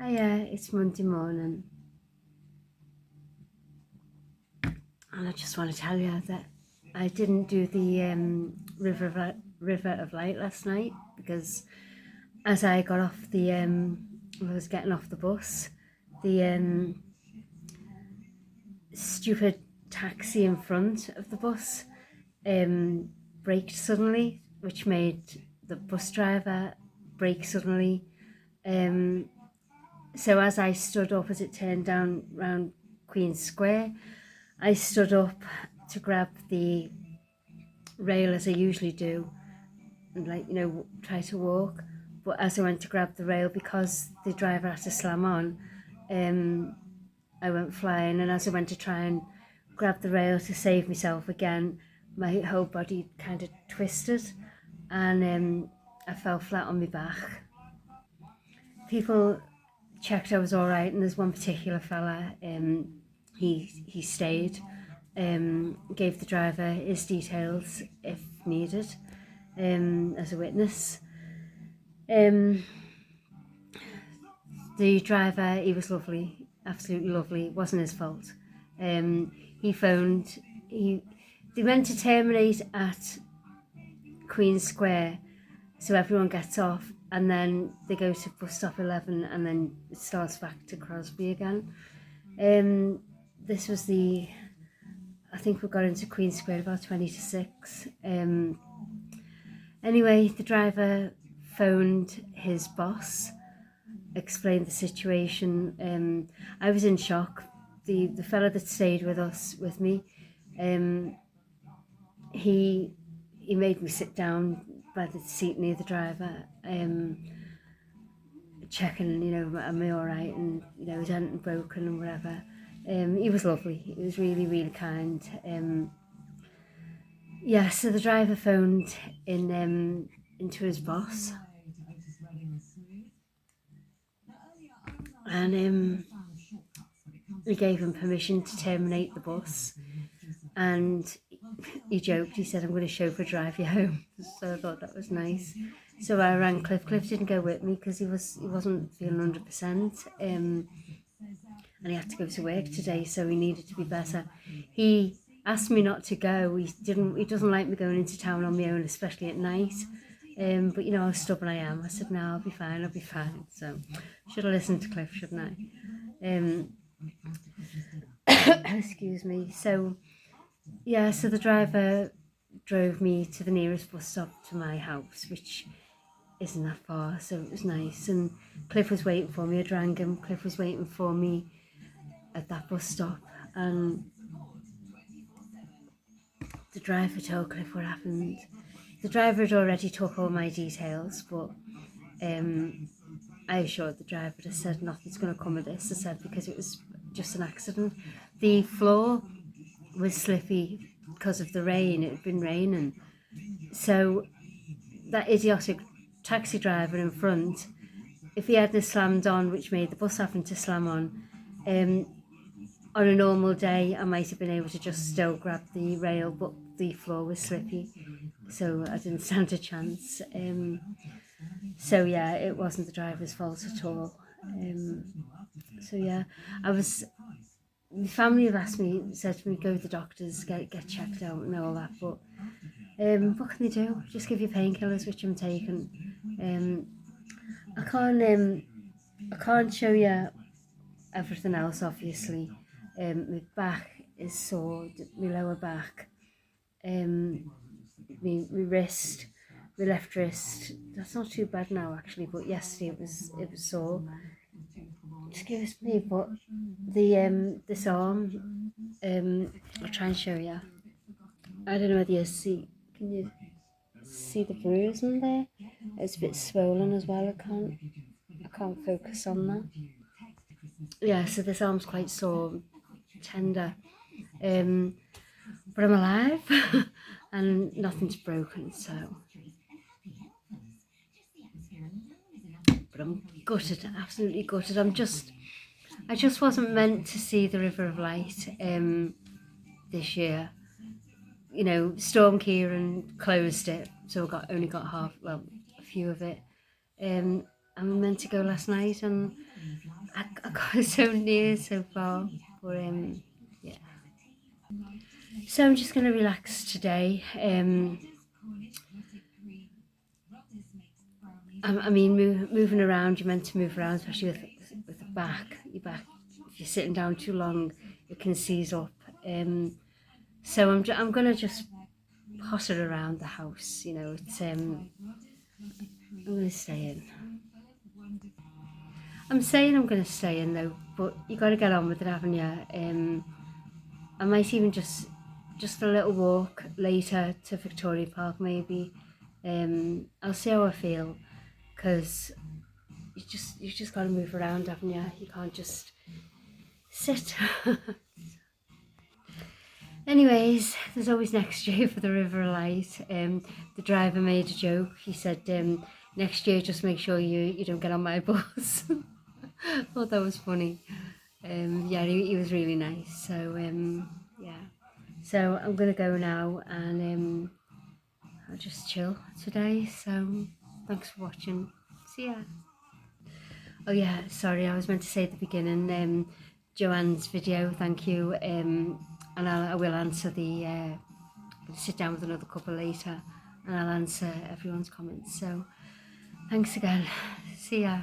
It's Monday morning, and I just want to tell you that I didn't do the River of Light last night because as I got off I was getting off the bus, the stupid taxi in front of the bus braked suddenly, which made the bus driver brake suddenly. So as I stood up, as it turned down round Queen Square, I stood up to grab the rail as I usually do and try to walk. But as I went to grab the rail, because the driver had to slam on, I went flying, and as I went to try and grab the rail to save myself again, my whole body kind of twisted, and I fell flat on my back. People checked I was all right, and there's one particular fella, he stayed, gave the driver his details if needed, as a witness. The driver, he was lovely, absolutely lovely. It wasn't his fault. He phoned. They went to terminate at Queen Square, so everyone gets off, and then they go to bus stop 11, and then it starts back to Crosby again. This was I think we got into Queen Square about 20 to 6. Anyway, the driver phoned his boss, explained the situation. I was in shock. The fella that stayed with me, he made me sit down by the seat near the driver, checking, am I all right, and is anything broken and whatever. He was lovely. He was really, really kind. So the driver phoned into his boss, and he gave him permission to terminate the bus, and he joked, he said, I'm going to chauffeur drive you home. So I thought that was nice. So I rang Cliff. Cliff didn't go with me because he wasn't feeling 100%, and he had to go to work today, so he needed to be better. He asked me not to go. He doesn't like me going into town on my own, especially at night. But how stubborn I am. I said, no, I'll be fine. So should have listened to Cliff, shouldn't I? Excuse me. So the driver drove me to the nearest bus stop to my house, which isn't that far, so it was nice. And Cliff was waiting for me. I rang him. Cliff was waiting for me at that bus stop, and the driver told Cliff what happened. The driver had already took all my details, but I assured the driver, I said, nothing's going to come of this. I said, because it was just an accident. The floor was slippy because of the rain. It had been raining. So that idiotic taxi driver in front, if he hadn't slammed on, which made the bus having to slam on a normal day, I might have been able to just still grab the rail, but the floor was slippy, so I didn't stand a chance. It wasn't the driver's fault at all. My family have asked me, said to me, go to the doctors, get checked out and all that, but what can they do? Just give you painkillers, which I'm taking. I can't show you everything else, obviously. My back is sore, my lower back, my wrist, my left wrist. That's not too bad now, actually, but yesterday it was sore. Excuse me, but this arm, I'll try and show you. I don't know whether you see. Can you see the bruise in there? It's a bit swollen as well. I can't focus on that. So this arm's quite sore, tender, but I'm alive and nothing's broken, so. But I'm gutted, absolutely gutted. I just wasn't meant to see the River of Light this year. Storm Kieran closed it, so I only got a few of it. And I'm meant to go last night, and I got so near so far, but yeah. So I'm just gonna relax today. I mean, moving around, you're meant to move around, especially with the back. Your back, if you're sitting down too long, it can seize up. So I'm gonna just potter around the house. You know, it's I'm gonna stay in. I'm saying I'm gonna stay in though, but you got to get on with it, haven't you? I might even just a little walk later to Victoria Park maybe. I'll see how I feel, because you just got to move around, haven't you? You can't just sit. Anyways, there's always next year for the River Light. The driver made a joke. He said, next year just make sure you don't get on my bus. I thought that was funny. Yeah, he was really nice. So yeah. So I'm gonna go now, and I'll just chill today. So thanks for watching. See ya. Oh yeah, sorry, I was meant to say at the beginning, Joanne's video, thank you, and I will answer sit down with another couple later, and I'll answer everyone's comments. So thanks again. See ya.